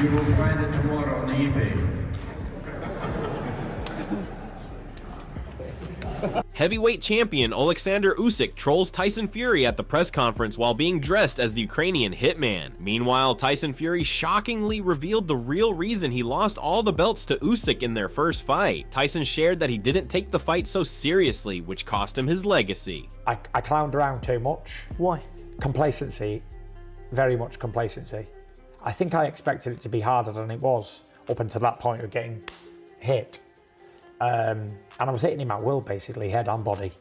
You will find it tomorrow on eBay. Heavyweight champion Oleksandr Usyk trolls Tyson Fury at the press conference while being dressed as the Ukrainian hitman. Meanwhile, Tyson Fury shockingly revealed the real reason he lost all the belts to Usyk in their first fight. Tyson shared that he didn't take the fight so seriously, which cost him his legacy. I clowned around too much. Why? Complacency, very much complacency. I think I expected it to be harder than it was up until that point of getting hit. And I was hitting him at will, basically, head and body.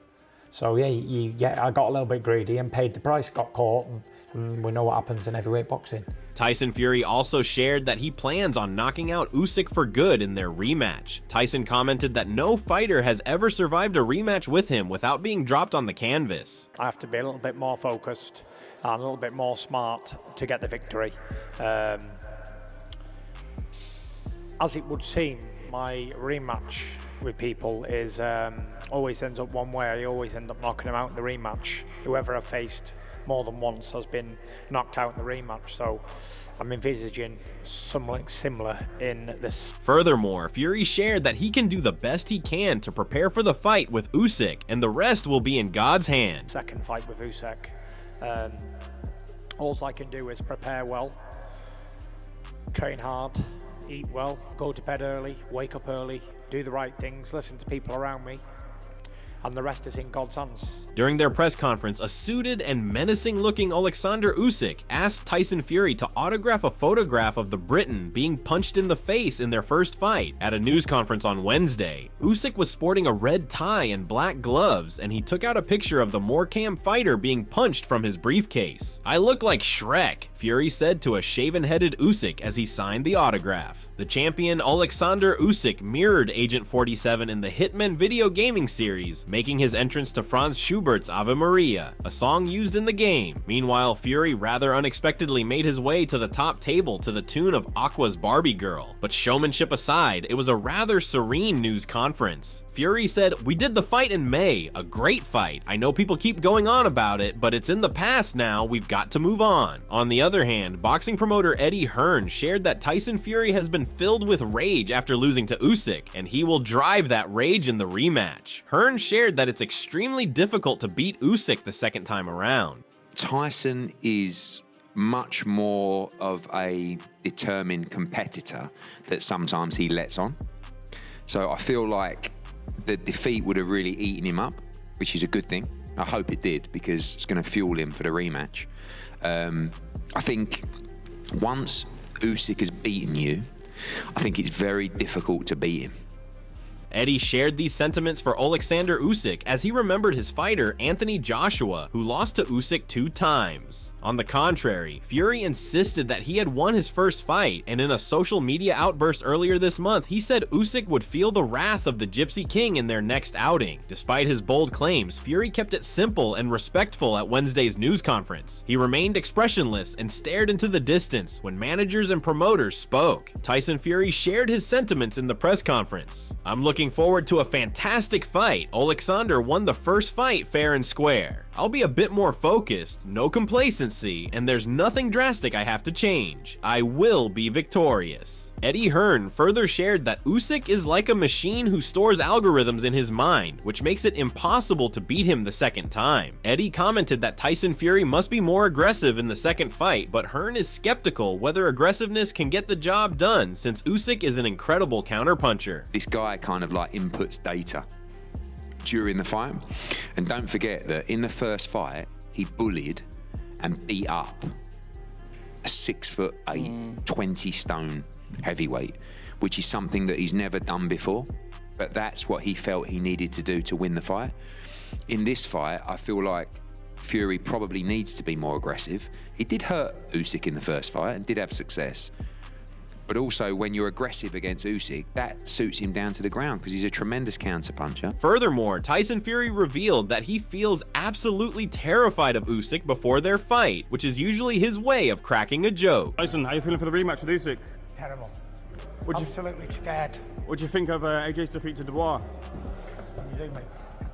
So yeah, I got a little bit greedy and paid the price, got caught, and we know what happens in heavyweight boxing. Tyson Fury also shared that he plans on knocking out Usyk for good in their rematch. Tyson commented that no fighter has ever survived a rematch with him without being dropped on the canvas. I have to be a little bit more focused and a little bit more smart to get the victory. As it would seem, my rematch with people is always ends up one way. I always end up knocking them out in the rematch. Whoever I've faced more than once has been knocked out in the rematch, so I'm envisaging something similar in this. Furthermore, Fury shared that he can do the best he can to prepare for the fight with Usyk, and the rest will be in God's hands. Second fight with Usyk. All I can do is prepare well, train hard, eat well, go to bed early, wake up early, do the right things, listen to people around me, and the rest is in God's hands. During their press conference, a suited and menacing-looking Oleksandr Usyk asked Tyson Fury to autograph a photograph of the Briton being punched in the face in their first fight. At a news conference on Wednesday, Usyk was sporting a red tie and black gloves, and he took out a picture of the Morecambe fighter being punched from his briefcase. "I look like Shrek," Fury said to a shaven-headed Usyk as he signed the autograph. The champion Oleksandr Usyk mirrored Agent 47 in the Hitman video gaming series, making his entrance to Franz Schubert's Ave Maria, a song used in the game. Meanwhile, Fury rather unexpectedly made his way to the top table to the tune of Aqua's Barbie Girl. But showmanship aside, it was a rather serene news conference. Fury said, "We did the fight in May, a great fight. I know people keep going on about it, but it's in the past now, we've got to move on." On the other hand, boxing promoter Eddie Hearn shared that Tyson Fury has been filled with rage after losing to Usyk, and he will drive that rage in the rematch. Hearn shared that it's extremely difficult to beat Usyk the second time around. Tyson is much more of a determined competitor that sometimes he lets on. So I feel like the defeat would have really eaten him up, which is a good thing. I hope it did, because it's going to fuel him for the rematch. I think once Usyk has beaten you, I think it's very difficult to beat him. Eddie shared these sentiments for Oleksandr Usyk as he remembered his fighter Anthony Joshua, who lost to Usyk 2 times. On the contrary, Fury insisted that he had won his first fight, and in a social media outburst earlier this month, he said Usyk would feel the wrath of the Gypsy King in their next outing. Despite his bold claims, Fury kept it simple and respectful at Wednesday's news conference. He remained expressionless and stared into the distance when managers and promoters spoke. Tyson Fury shared his sentiments in the press conference. "I'm looking forward to a fantastic fight. Oleksandr won the first fight fair and square. I'll be a bit more focused, no complacency, and there's nothing drastic I have to change. I will be victorious." Eddie Hearn further shared that Usyk is like a machine who stores algorithms in his mind, which makes it impossible to beat him the second time. Eddie commented that Tyson Fury must be more aggressive in the second fight, but Hearn is skeptical whether aggressiveness can get the job done since Usyk is an incredible counterpuncher. This guy kind of like inputs data during the fight. And don't forget that in the first fight, he bullied and beat up a 6'8", 20 stone heavyweight, which is something that he's never done before. But that's what he felt he needed to do to win the fight. In this fight, I feel like Fury probably needs to be more aggressive. He did hurt Usyk in the first fight and did have success. But also, when you're aggressive against Usyk, that suits him down to the ground because he's a tremendous counterpuncher. Furthermore, Tyson Fury revealed that he feels absolutely terrified of Usyk before their fight, which is usually his way of cracking a joke. Tyson, how are you feeling for the rematch with Usyk? Terrible. Absolutely scared. What do you think of AJ's defeat to Dubois? What do you do, mate?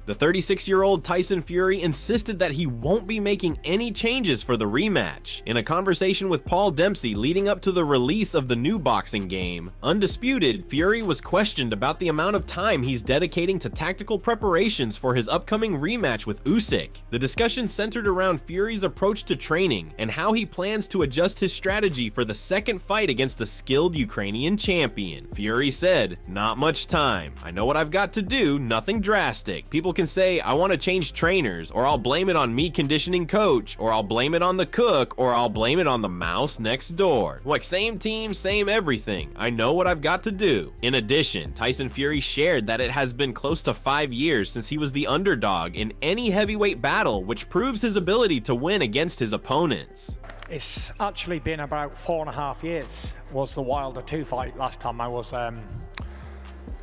The 36-year-old Tyson Fury insisted that he won't be making any changes for the rematch. In a conversation with Paul Dempsey leading up to the release of the new boxing game, Undisputed, Fury was questioned about the amount of time he's dedicating to tactical preparations for his upcoming rematch with Usyk. The discussion centered around Fury's approach to training and how he plans to adjust his strategy for the second fight against the skilled Ukrainian champion. Fury said, "Not much time. I know what I've got to do, nothing drastic. People can say I want to change trainers, or I'll blame it on me conditioning coach, or I'll blame it on the cook, or I'll blame it on the mouse next door. Like, same team, same everything. I know what I've got to do." In addition, Tyson Fury shared that it has been close to 5 years since he was the underdog in any heavyweight battle, which proves his ability to win against his opponents. It's actually been about 4.5 years was the Wilder 2 fight. Last time I was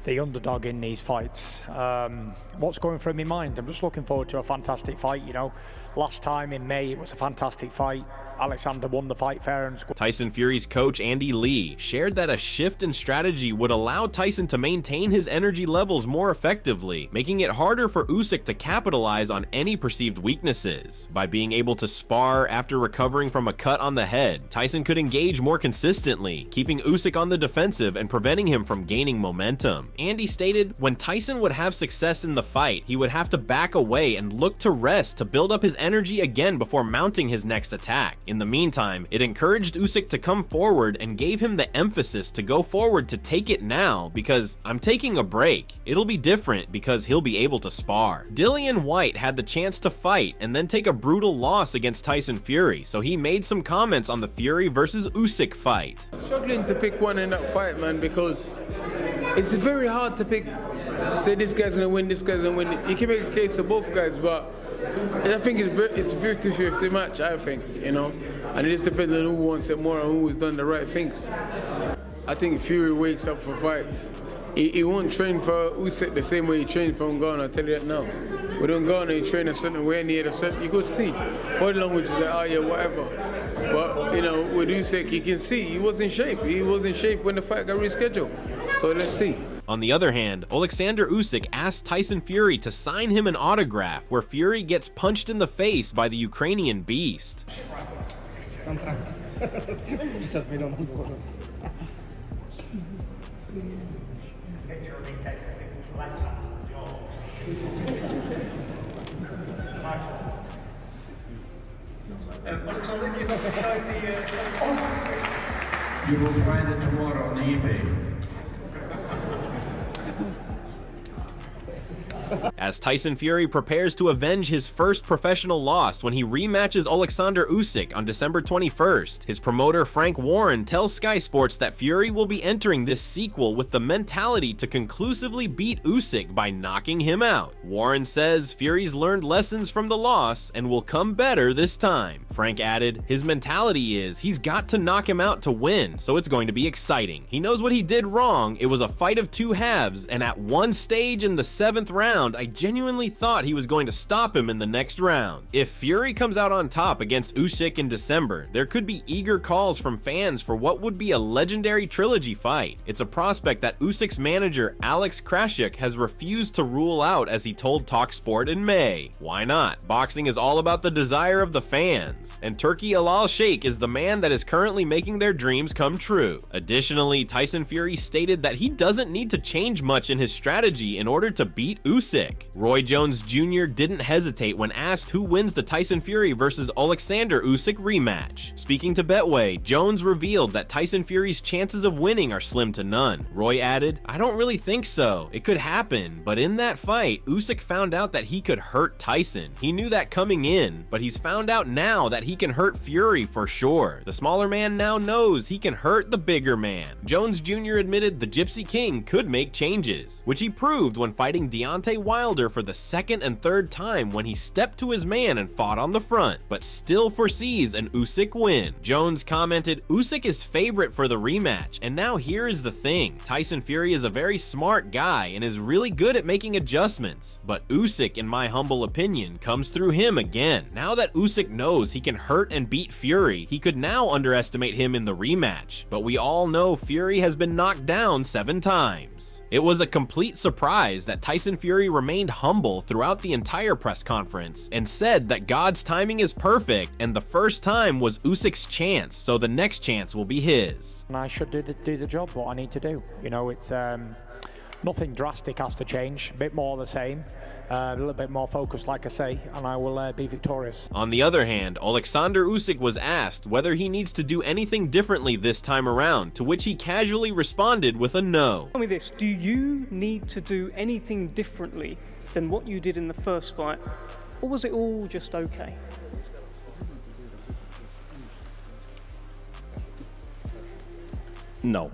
the underdog in these fights. What's going through my mind? I'm just looking forward to a fantastic fight, you know. Last time in May, it was a fantastic fight. Oleksandr won the fight fair and square. Tyson Fury's coach Andy Lee shared that a shift in strategy would allow Tyson to maintain his energy levels more effectively, making it harder for Usyk to capitalize on any perceived weaknesses. By being able to spar after recovering from a cut on the head, Tyson could engage more consistently, keeping Usyk on the defensive and preventing him from gaining momentum. Andy stated when Tyson would have success in the fight, he would have to back away and look to rest to build up his energy again before mounting his next attack. In the meantime, it encouraged Usyk to come forward and gave him the emphasis to go forward to take it now, because I'm taking a break. It'll be different because he'll be able to spar. Dillian Whyte had the chance to fight and then take a brutal loss against Tyson Fury, so he made some comments on the Fury versus Usyk fight. Struggling to pick one in that fight, man, because it's very hard to pick, say this guy's gonna win, this guy's gonna win. You can make a case of both guys, but I think it's a 50-50 match, I think, you know. And it just depends on who wants it more and who's done the right things. I think Fury wakes up for fights. He won't train for Usyk the same way he trained for Ngannou, I'll tell you that now. With Ngannou, he trained a certain way and he had a certain, you could see. Body language is like, oh yeah, whatever. But, you know, with Usyk, you can see he was in shape. He was in shape when the fight got rescheduled. So let's see. On the other hand, Oleksandr Usyk asked Tyson Fury to sign him an autograph, where Fury gets punched in the face by the Ukrainian beast. You will find it tomorrow on eBay. As Tyson Fury prepares to avenge his first professional loss when he rematches Oleksandr Usyk on December 21st, his promoter Frank Warren tells Sky Sports that Fury will be entering this sequel with the mentality to conclusively beat Usyk by knocking him out. Warren says Fury's learned lessons from the loss and will come better this time. Frank added, his mentality is he's got to knock him out to win, so it's going to be exciting. He knows what he did wrong. It was a fight of two halves, and at one stage in the 7th round, I genuinely thought he was going to stop him in the next round. If Fury comes out on top against Usyk in December, there could be eager calls from fans for what would be a legendary trilogy fight. It's a prospect that Usyk's manager Alex Krashuk has refused to rule out, as he told TalkSport in May. Why not? Boxing is all about the desire of the fans, and Turki Al Sheikh is the man that is currently making their dreams come true. Additionally, Tyson Fury stated that he doesn't need to change much in his strategy in order to beat Usyk. Roy Jones Jr. didn't hesitate when asked who wins the Tyson Fury versus Oleksandr Usyk rematch. Speaking to Betway, Jones revealed that Tyson Fury's chances of winning are slim to none. Roy added, I don't really think so. It could happen, but in that fight, Usyk found out that he could hurt Tyson. He knew that coming in, but he's found out now that he can hurt Fury for sure. The smaller man now knows he can hurt the bigger man. Jones Jr. admitted the Gypsy King could make changes, which he proved when fighting Deontay Wilder for the 2nd and 3rd time when he stepped to his man and fought on the front, but still foresees an Usyk win. Jones commented, Usyk is favorite for the rematch, and now here is the thing. Tyson Fury is a very smart guy and is really good at making adjustments, but Usyk, in my humble opinion, comes through him again. Now that Usyk knows he can hurt and beat Fury, he could now underestimate him in the rematch, but we all know Fury has been knocked down 7 times. It was a complete surprise that Tyson Fury Fury remained humble throughout the entire press conference and said that God's timing is perfect and the first time was Usyk's chance, so the next chance will be his. And I should do the job, what I need to do. You know, it's nothing drastic has to change, a bit more the same, a little bit more focused, like I say, and I will be victorious. On the other hand, Oleksandr Usyk was asked whether he needs to do anything differently this time around, to which he casually responded with a no. Tell me this, do you need to do anything differently than what you did in the first fight, or was it all just okay? No.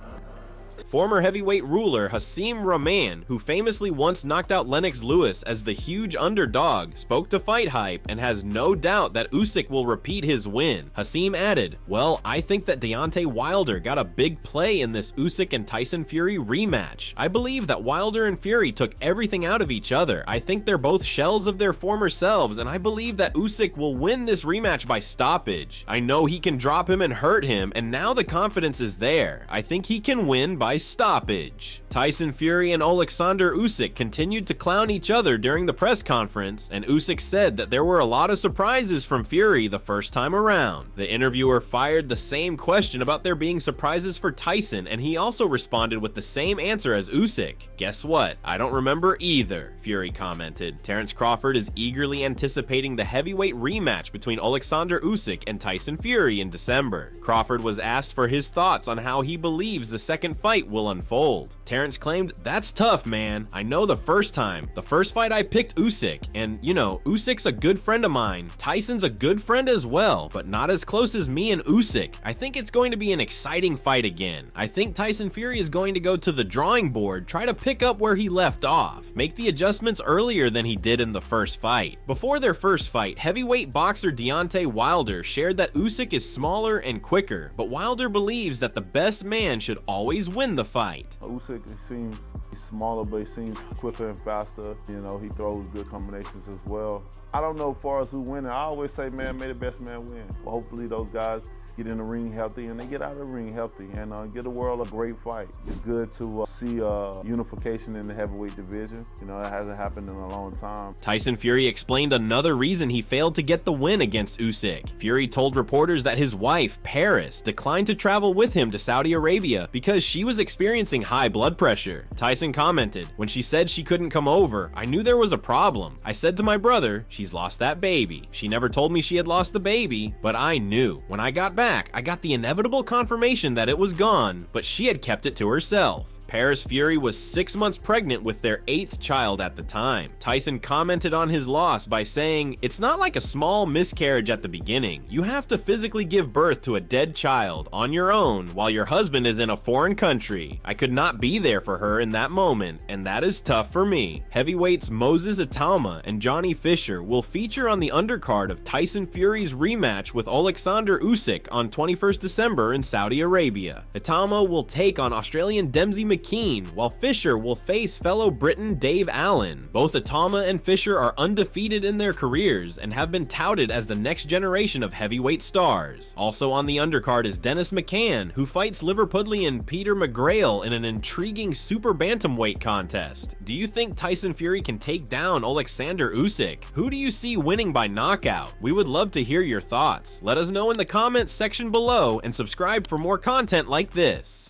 Former heavyweight ruler Hasim Rahman, who famously once knocked out Lennox Lewis as the huge underdog, spoke to Fight Hype and has no doubt that Usyk will repeat his win. Hasim added, "Well, I think that Deontay Wilder got a big play in this Usyk and Tyson Fury rematch. I believe that Wilder and Fury took everything out of each other. I think they're both shells of their former selves, and I believe that Usyk will win this rematch by stoppage. I know he can drop him and hurt him, and now the confidence is there. I think he can win by stoppage." Tyson Fury and Oleksandr Usyk continued to clown each other during the press conference, and Usyk said that there were a lot of surprises from Fury the first time around. The interviewer fired the same question about there being surprises for Tyson, and he also responded with the same answer as Usyk. "Guess what? I don't remember either," Fury commented. Terence Crawford is eagerly anticipating the heavyweight rematch between Oleksandr Usyk and Tyson Fury in December. Crawford was asked for his thoughts on how he believes the second fight will unfold. Terence claimed, "That's tough, man. I know the first fight I picked Usyk, and you know, Usyk's a good friend of mine. Tyson's a good friend as well, but not as close as me and Usyk. I think it's going to be an exciting fight again. I think Tyson Fury is going to go to the drawing board, try to pick up where he left off, make the adjustments earlier than he did in the first fight." Before their first fight, heavyweight boxer Deontay Wilder shared that Usyk is smaller and quicker, but Wilder believes that the best man should always win the fight. Usyk, he seems he's smaller, but he seems quicker and faster. You know, he throws good combinations as well. I don't know as far as who winning. I always say, man, may the best man win. Well, hopefully those guys get in the ring healthy and they get out of the ring healthy and give the world a great fight. It's good to see unification in the heavyweight division. You know, it hasn't happened in a long time. Tyson Fury explained another reason he failed to get the win against Usyk. Fury told reporters that his wife, Paris, declined to travel with him to Saudi Arabia because she was experiencing high blood pressure. Tyson commented, "When she said she couldn't come over, I knew there was a problem. I said to my brother, she's lost that baby. She never told me she had lost the baby, but I knew. When I got back, I got the inevitable confirmation that it was gone, but she had kept it to herself." Paris Fury was 6 months pregnant with their 8th child at the time. Tyson commented on his loss by saying, "It's not like a small miscarriage at the beginning. You have to physically give birth to a dead child on your own while your husband is in a foreign country. I could not be there for her in that moment, and that is tough for me." Heavyweights Moses Itauma and Johnny Fisher will feature on the undercard of Tyson Fury's rematch with Oleksandr Usyk on 21st December in Saudi Arabia. Itauma will take on Australian Dempsey McKean, while Fisher will face fellow Briton Dave Allen. Both Itauma and Fisher are undefeated in their careers and have been touted as the next generation of heavyweight stars. Also on the undercard is Dennis McCann, who fights Liverpudlian Peter McGrail in an intriguing super bantamweight contest. Do you think Tyson Fury can take down Oleksandr Usyk? Who do you see winning by knockout? We would love to hear your thoughts. Let us know in the comments section below and subscribe for more content like this.